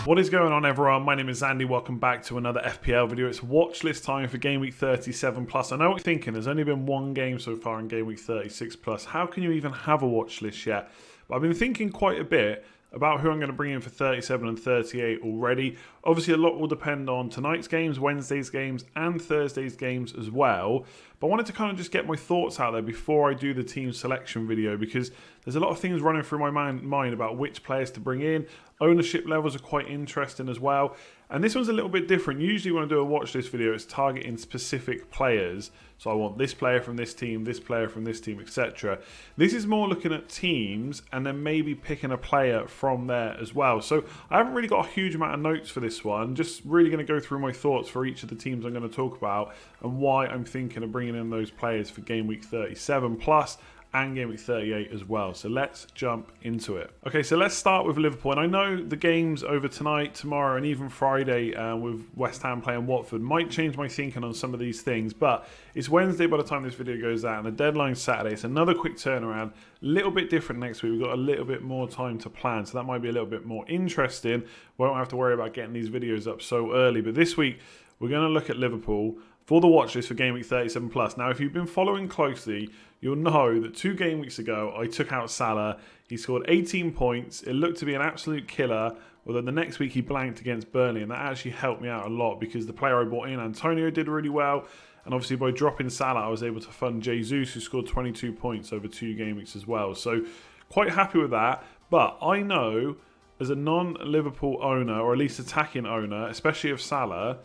What is going on, everyone? My name is Andy. Welcome back to another FPL video. It's watch list time for Game Week 37 plus. I know what you're thinking. There's only been one game so far in Game Week 36 plus. How can you even have a watch list yet? But I've been thinking quite a bit about who I'm going to bring in for 37 and 38 already. Obviously, a lot will depend on tonight's games, Wednesday's games, and Thursday's games as well. But I wanted to kind of just get my thoughts out there before I do the team selection video, because there's a lot of things running through my mind about which players to bring in. Ownership levels are quite interesting as well. And this one's a little bit different. Usually when I do a watch list video, it's targeting specific players. So I want this player from this team, this player from this team, etc. This is more looking at teams and then maybe picking a player from there as well. So I haven't really got a huge amount of notes for this one. Just really going to go through my thoughts for each of the teams I'm going to talk about and why I'm thinking of bringing in those players for Game Week 37 plus and Game Week 38 as well. So let's jump into it. Okay, so let's start with Liverpool. And I know the games over tonight, tomorrow, and even Friday with West Ham playing Watford might change my thinking on some of these things, but it's Wednesday by the time this video goes out, and the deadline's Saturday. It's another quick turnaround, a little bit different next week. We've got a little bit more time to plan, so that might be a little bit more interesting. We won't have to worry about getting these videos up so early, but this week we're going to look at Liverpool for the watch list for Game Week 37 plus. Now, if you've been following closely, you'll know that 2 game weeks ago, I took out Salah. He scored 18 points. It looked to be an absolute killer. Although the next week he blanked against Burnley, and that actually helped me out a lot because the player I brought in, Antonio, did really well. And obviously by dropping Salah, I was able to fund Jesus, who scored 22 points over 2 game weeks as well. So quite happy with that. But I know as a non-Liverpool owner, or at least attacking owner, especially of Salah,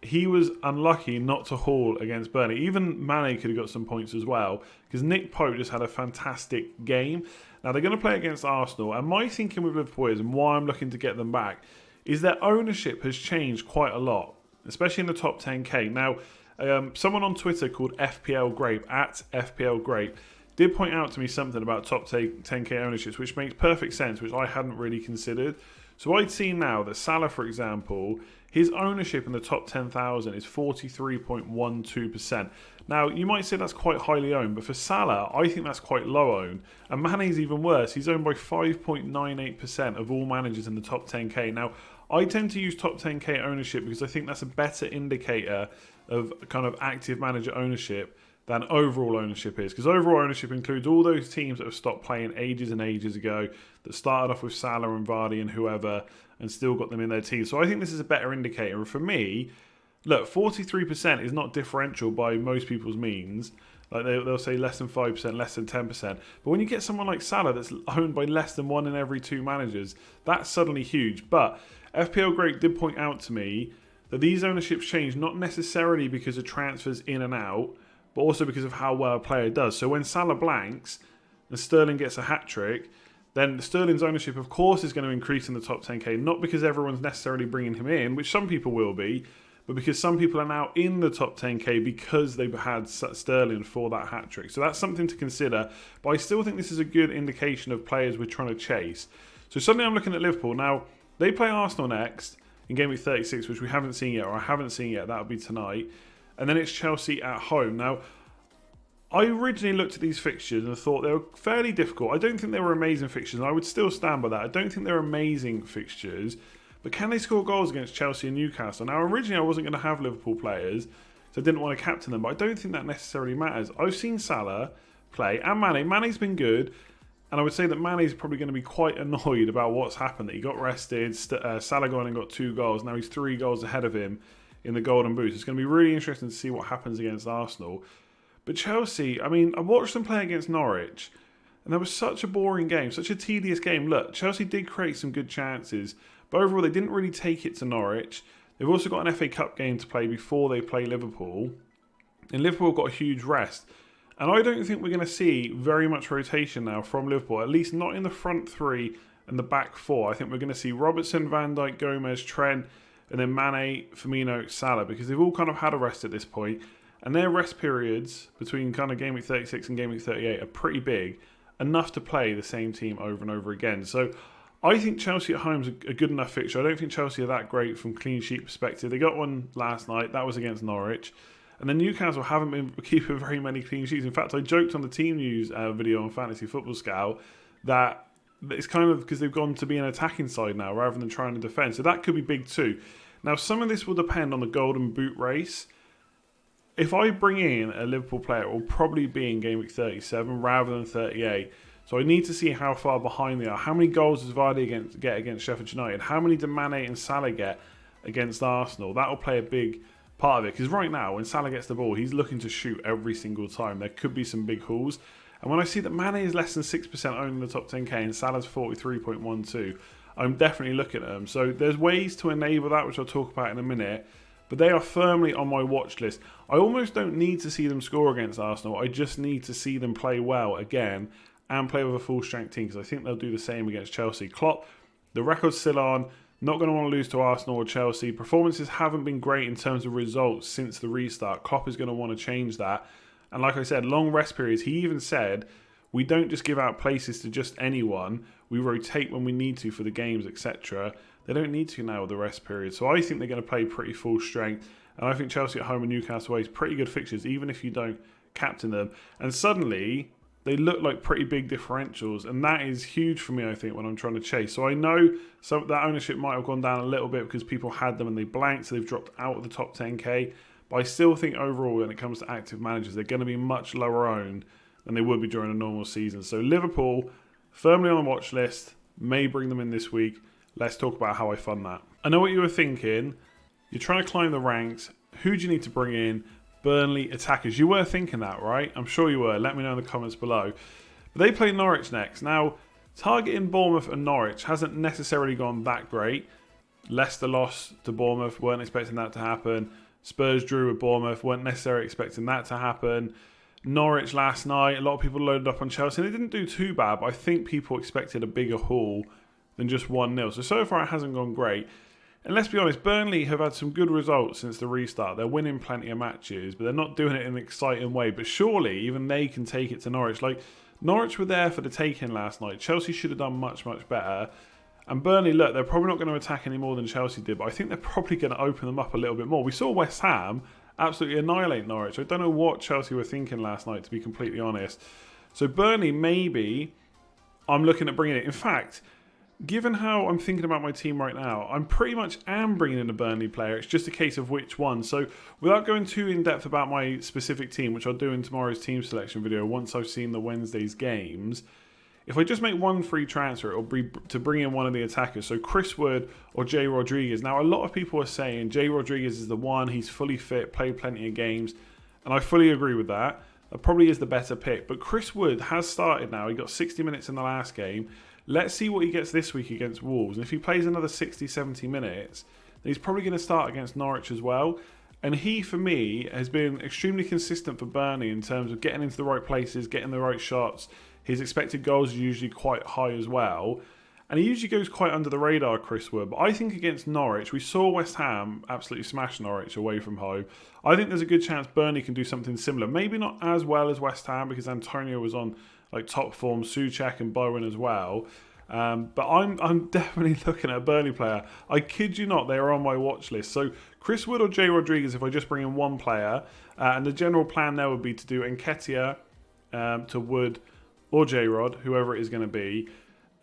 he was unlucky not to haul against Burnley. Even Mane could have got some points as well, because Nick Pope just had a fantastic game. Now, they're going to play against Arsenal, and my thinking with Liverpool is, and why I'm looking to get them back, is their ownership has changed quite a lot, especially in the top 10k. Now, someone on Twitter called FPL Grape, at FPL Grape, did point out to me something about top 10k ownerships, which makes perfect sense, which I hadn't really considered. So I'd seen now that Salah, for example, his ownership in the top 10,000 is 43.12%. Now, you might say that's quite highly owned, but for Salah, I think that's quite low owned. And Mane's even worse. He's owned by 5.98% of all managers in the top 10k. Now, I tend to use top 10k ownership because I think that's a better indicator of kind of active manager ownership than overall ownership is. Because overall ownership includes all those teams that have stopped playing ages and ages ago, that started off with Salah and Vardy and whoever, and still got them in their team. So I think this is a better indicator. And for me, look, 43% is not differential by most people's means. Like they'll say less than 5%, less than 10%. But when you get someone like Salah that's owned by less than 1 in every 2 managers, that's suddenly huge. But FPL Great did point out to me that these ownerships change not necessarily because of transfers in and out, but also because of how well a player does. So when Salah blanks and Sterling gets a hat-trick, then Sterling's ownership, of course, is going to increase in the top 10k, not because everyone's necessarily bringing him in, which some people will be, but because some people are now in the top 10k because they've had Sterling for that hat-trick. So that's something to consider, but I still think this is a good indication of players we're trying to chase. So suddenly I'm looking at Liverpool. Now, they play Arsenal next in Game Week 36, which we haven't seen yet, or I haven't seen yet. That'll be tonight. And then it's Chelsea at home. Now, I originally looked at these fixtures and thought they were fairly difficult. I don't think they were amazing fixtures, and I would still stand by that. I don't think they're amazing fixtures, but can they score goals against Chelsea and Newcastle? Now, originally I wasn't going to have Liverpool players, so I didn't want to captain them, but I don't think that necessarily matters. I've seen Salah play, and Mane. Mane's been good, and I would say that Mane's probably going to be quite annoyed about what's happened, that he got rested, Salah got in and got 2 goals, now he's 3 goals ahead of him in the Golden Boot. It's going to be really interesting to see what happens against Arsenal. But Chelsea, I mean, I watched them play against Norwich, and that was such a boring game, such a tedious game. Look, Chelsea did create some good chances, but overall they didn't really take it to Norwich. They've also got an FA Cup game to play before they play Liverpool, and Liverpool got a huge rest. And I don't think we're going to see very much rotation now from Liverpool, at least not in the front 3 and the back 4. I think we're going to see Robertson, Van Dijk, Gomez, Trent, and then Mane, Firmino, Salah, because they've all kind of had a rest at this point. And their rest periods between kind of Game Week 36 and Game Week 38 are pretty big, enough to play the same team over and over again. So I think Chelsea at home is a good enough fixture. I don't think Chelsea are that great from clean sheet perspective. They got one last night. That was against Norwich. And then Newcastle haven't been keeping very many clean sheets. In fact, I joked on the Team News video on Fantasy Football Scout that it's kind of because they've gone to be an attacking side now rather than trying to defend. So that could be big too. Now, some of this will depend on the Golden Boot race. If I bring in a Liverpool player, it will probably be in Game Week 37 rather than 38. So I need to see how far behind they are. How many goals does Vardy get against Sheffield United? How many do Mane and Salah get against Arsenal? That will play a big part of it. Because right now, when Salah gets the ball, he's looking to shoot every single time. There could be some big hauls. And when I see that Mane is less than 6% owning the top 10k and Salah's 43.12, I'm definitely looking at them. So there's ways to enable that, which I'll talk about in a minute. But they are firmly on my watch list. I almost don't need to see them score against Arsenal. I just need to see them play well again and play with a full-strength team, because I think they'll do the same against Chelsea. Klopp, the record's still on. Not going to want to lose to Arsenal or Chelsea. Performances haven't been great in terms of results since the restart. Klopp is going to want to change that. And like I said, long rest periods. He even said, we don't just give out places to just anyone. We rotate when we need to for the games, etc. They don't need to now with the rest period. So I think they're going to play pretty full strength. And I think Chelsea at home and Newcastle away is pretty good fixtures, even if you don't captain them. And suddenly, they look like pretty big differentials. And that is huge for me, I think, when I'm trying to chase. So I know that ownership might have gone down a little bit because people had them and they blanked, so they've dropped out of the top 10k. But I still think overall, when it comes to active managers, they're going to be much lower owned than they would be during a normal season. So Liverpool, firmly on the watch list, may bring them in this week. Let's talk about how I fund that. I know what you were thinking. You're trying to climb the ranks. Who do you need to bring in? Burnley attackers. You were thinking that, right? I'm sure you were. Let me know in the comments below. But they play Norwich next. Now, targeting Bournemouth and Norwich hasn't necessarily gone that great. Leicester lost to Bournemouth. Weren't expecting that to happen. Spurs drew with Bournemouth. Weren't necessarily expecting that to happen. Norwich last night. A lot of people loaded up on Chelsea. And they didn't do too bad, but I think people expected a bigger haul than just 1-0. So far it hasn't gone great. And let's be honest, Burnley have had some good results since the restart. They're winning plenty of matches, but they're not doing it in an exciting way. But surely even they can take it to Norwich. Like, Norwich were there for the taking last night. Chelsea should have done much, much better. And Burnley, look, they're probably not going to attack any more than Chelsea did, but I think they're probably going to open them up a little bit more. We saw West Ham absolutely annihilate Norwich. I don't know what Chelsea were thinking last night, to be completely honest. So Burnley, maybe, I'm looking at bringing it. In fact, given how I'm thinking about my team right now, I'm pretty much am bringing in a Burnley player. It's just a case of which one. So without going too in-depth about my specific team, which I'll do in tomorrow's team selection video once I've seen the Wednesday's games, if I just make one free transfer, it'll be to bring in one of the attackers. So Chris Wood or Jay Rodriguez. Now, a lot of people are saying Jay Rodriguez is the one. He's fully fit, played plenty of games. And I fully agree with that. That probably is the better pick. But Chris Wood has started now. He got 60 minutes in the last game. Let's see what he gets this week against Wolves. And if he plays another 60, 70 minutes, then he's probably going to start against Norwich as well. And he, for me, has been extremely consistent for Burnley in terms of getting into the right places, getting the right shots. His expected goals are usually quite high as well. And he usually goes quite under the radar, Chris Wood. But I think against Norwich, we saw West Ham absolutely smash Norwich away from home. I think there's a good chance Burnley can do something similar. Maybe not as well as West Ham, because Antonio was on like top form, Souček and Bowen as well. But I'm definitely looking at a Burnley player. I kid you not, they are on my watch list. So Chris Wood or Jay Rodriguez, if I just bring in one player. And the general plan there would be to do Nketiah to Wood or J-Rod, whoever it is going to be,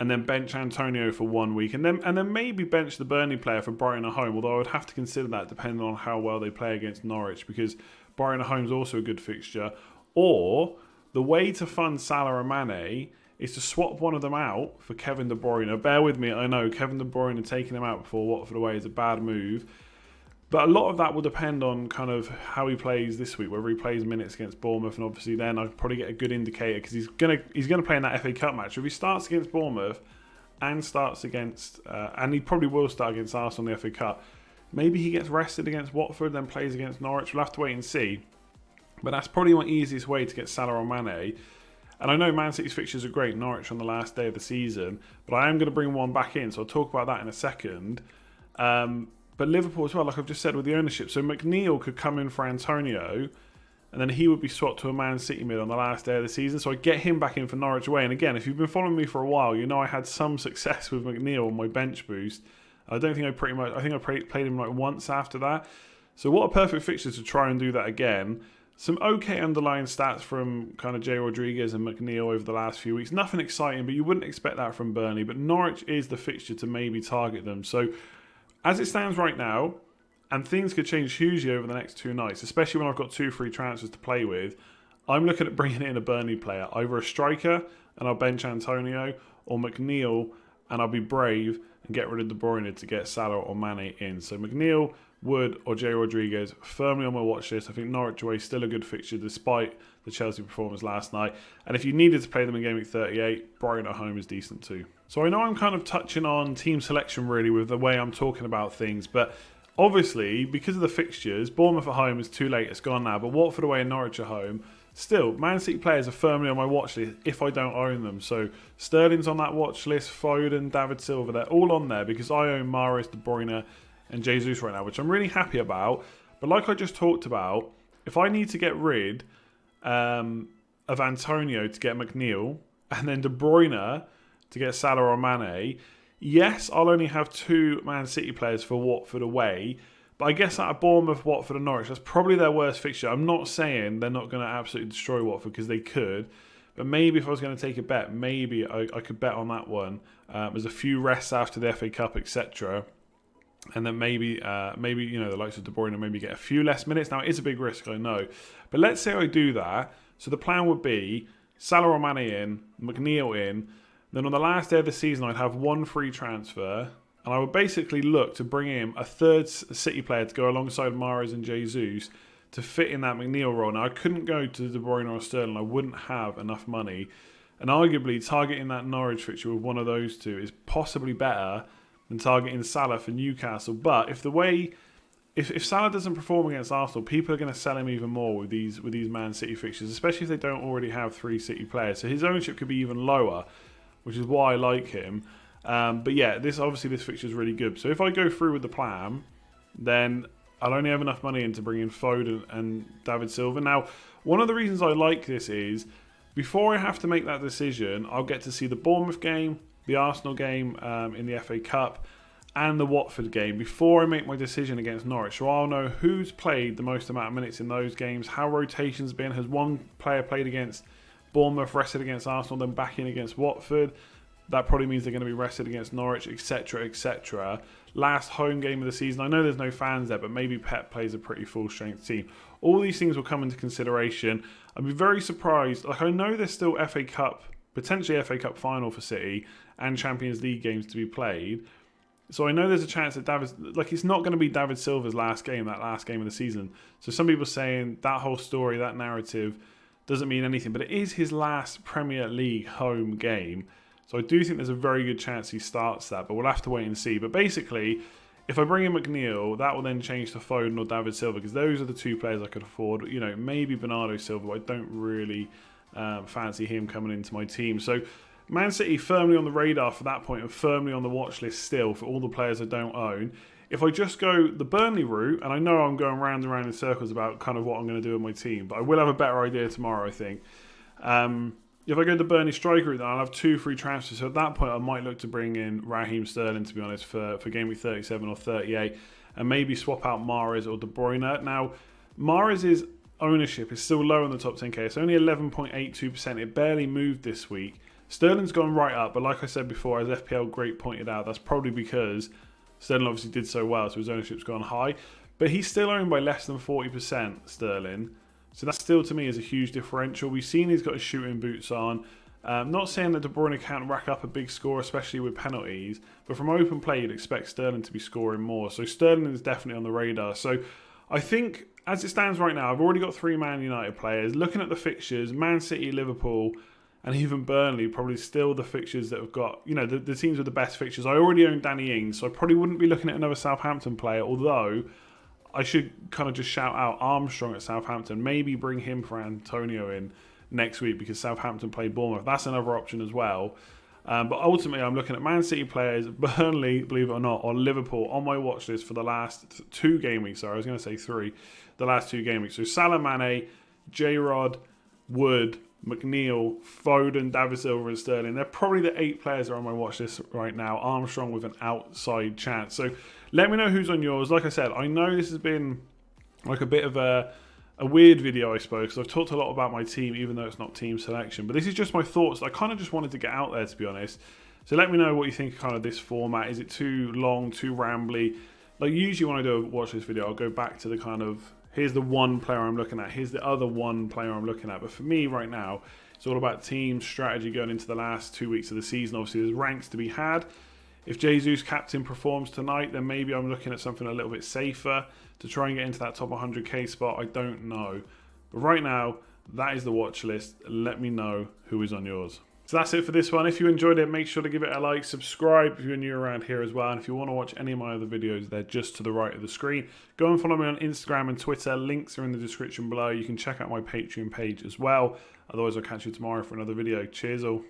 and then bench Antonio for 1 week, and then maybe bench the Burnley player for Brighton at home, although I would have to consider that depending on how well they play against Norwich, because Brighton at home is also a good fixture. Or the way to fund Salah and Mane is to swap one of them out for Kevin De Bruyne. Bear with me, I know Kevin De Bruyne taking him out before Watford away is a bad move. But a lot of that will depend on kind of how he plays this week, whether he plays minutes against Bournemouth, and obviously then I'll probably get a good indicator because he's gonna play in that FA Cup match. If he starts against Bournemouth and starts against, and he probably will start against Arsenal in the FA Cup, maybe he gets rested against Watford, then plays against Norwich. We'll have to wait and see. But that's probably my easiest way to get Salah or Mane. And I know Man City's fixtures are great, Norwich on the last day of the season, but I am going to bring one back in, so I'll talk about that in a second. But Liverpool as well, like I've just said with the ownership. So McNeil could come in for Antonio, and then he would be swapped to a Man City mid on the last day of the season. So I get him back in for Norwich away. And again, if you've been following me for a while, you know I had some success with McNeil on my bench boost. I think I played him like once after that. So what a perfect fixture to try and do that again. Some okay underlying stats from kind of Jay Rodriguez and McNeil over the last few weeks. Nothing exciting, but you wouldn't expect that from Burnley. But Norwich is the fixture to maybe target them. So as it stands right now, and things could change hugely over the next 2 nights, especially when I've got 2 free transfers to play with, I'm looking at bringing in a Burnley player, either a striker and I'll bench Antonio, or McNeil and I'll be brave and get rid of De Bruyne to get Salah or Mane in. So McNeil, Wood or Jay Rodriguez firmly on my watch list. I think Norwich away is still a good fixture despite the Chelsea performance last night. And if you needed to play them in Game Week 38, Brighton at home is decent too. So I know I'm kind of touching on team selection really with the way I'm talking about things, but obviously because of the fixtures, Bournemouth at home is too late, it's gone now, but Watford away and Norwich at home, still, Man City players are firmly on my watch list if I don't own them. So Sterling's on that watch list, Foden, David Silva, they're all on there because I own Mahrez, De Bruyne and Jesus right now, which I'm really happy about. But like I just talked about, if I need to get rid of Antonio to get McNeil and then De Bruyne to get Salah or Mane, yes, I'll only have 2 Man City players for Watford away. But I guess out of Bournemouth, Watford and Norwich, that's probably their worst fixture. I'm not saying they're not going to absolutely destroy Watford because they could. But maybe if I was going to take a bet, maybe I could bet on that one. There's a few rests after the FA Cup, etc. And then maybe the likes of De Bruyne maybe get a few less minutes. Now, it is a big risk, I know. But let's say I do that. So the plan would be Salah or Mane in, McNeil in. Then on the last day of the season, I'd have 1 free transfer. And I would basically look to bring in a 3rd City player to go alongside Mahrez and Jesus to fit in that McNeil role. Now, I couldn't go to De Bruyne or Sterling. I wouldn't have enough money. And arguably, targeting that Norwich fixture with one of those 2 is possibly better than targeting Salah for Newcastle. But if Salah doesn't perform against Arsenal, people are going to sell him even more with these Man City fixtures, especially if they don't already have 3 City players. So his ownership could be even lower, which is why I like him. But yeah, this fixture is really good. So if I go through with the plan, then I'll only have enough money in to bring in Foden and David Silva. Now, one of the reasons I like this is before I have to make that decision, I'll get to see the Bournemouth game, the Arsenal game in the FA Cup, and the Watford game before I make my decision against Norwich. So I'll know who's played the most amount of minutes in those games, how rotation's been. Has one player played against Bournemouth, rested against Arsenal, then back in against Watford? That probably means they're going to be rested against Norwich, etc., etc. Last home game of the season. I know there's no fans there, but maybe Pep plays a pretty full-strength team. All these things will come into consideration. I'd be very surprised. Like, I know there's still FA Cup, potentially FA Cup final for City and Champions League games to be played. So I know there's a chance that it's not going to be David Silva's last game, that last game of the season. So some people are saying that whole story, that narrative, doesn't mean anything. But it is his last Premier League home game. So I do think there's a very good chance he starts that, but we'll have to wait and see. But basically, if I bring in McNeil, that will then change to Foden or David Silva, because those are the 2 players I could afford. You know, maybe Bernardo Silva, but I don't really fancy him coming into my team. So Man City firmly on the radar for that point and firmly on the watch list still for all the players I don't own. If I just go the Burnley route, and I know I'm going round and round in circles about kind of what I'm going to do with my team, but I will have a better idea tomorrow, I think. If I go the Burnley striker route, then I'll have 2 free transfers. So at that point, I might look to bring in Raheem Sterling, to be honest, for Game Week 37 or 38, and maybe swap out Mahrez or De Bruyne. Now, Mahrez's ownership is still low in the top 10k. It's only 11.82%. It barely moved this week. Sterling's gone right up, but like I said before, as FPL Great pointed out, that's probably because Sterling obviously did so well, so his ownership's gone high. But he's still owned by less than 40%, Sterling. So that still, to me, is a huge differential. We've seen he's got his shooting boots on. Not saying that De Bruyne can't rack up a big score, especially with penalties. But from open play, you'd expect Sterling to be scoring more. So Sterling is definitely on the radar. So I think, as it stands right now, I've already got 3 Man United players. Looking at the fixtures, Man City, Liverpool, and even Burnley, probably still the fixtures that have got, you know, the teams with the best fixtures. I already own Danny Ings, so I probably wouldn't be looking at another Southampton player, although I should kind of just shout out Armstrong at Southampton. Maybe bring him for Antonio in next week because Southampton play Bournemouth. That's another option as well. But ultimately, I'm looking at Man City players, Burnley, believe it or not, or Liverpool on my watch list for the last 2 game weeks. Sorry, I was going to say 3. The last 2 game weeks. So Salah, Mane, J-Rod, Wood, McNeil, Foden, David Silva and Sterling. They're probably the 8 players that are on my watch list right now. Armstrong with an outside chance. So let me know who's on yours. Like I said, I know this has been like a bit of a a weird video, I suppose, because I've talked a lot about my team, even though it's not team selection. But this is just my thoughts. I kind of just wanted to get out there, to be honest. So let me know what you think of kind of this format. Is it too long, too rambly? Like usually when I do a watch list video, I'll go back to the kind of, here's the one player I'm looking at, here's the other one player I'm looking at. But for me right now, it's all about team strategy going into the last 2 weeks of the season. Obviously, there's ranks to be had. If Jesus captain performs tonight, then maybe I'm looking at something a little bit safer to try and get into that top 100k spot. I don't know. But right now, that is the watch list. Let me know who is on yours. So that's it for this one. If you enjoyed it, make sure to give it a like, subscribe if you're new around here as well. And if you want to watch any of my other videos, they're just to the right of the screen. Go and follow me on Instagram and Twitter. Links are in the description below. You can check out my Patreon page as well. Otherwise, I'll catch you tomorrow for another video. Cheers all.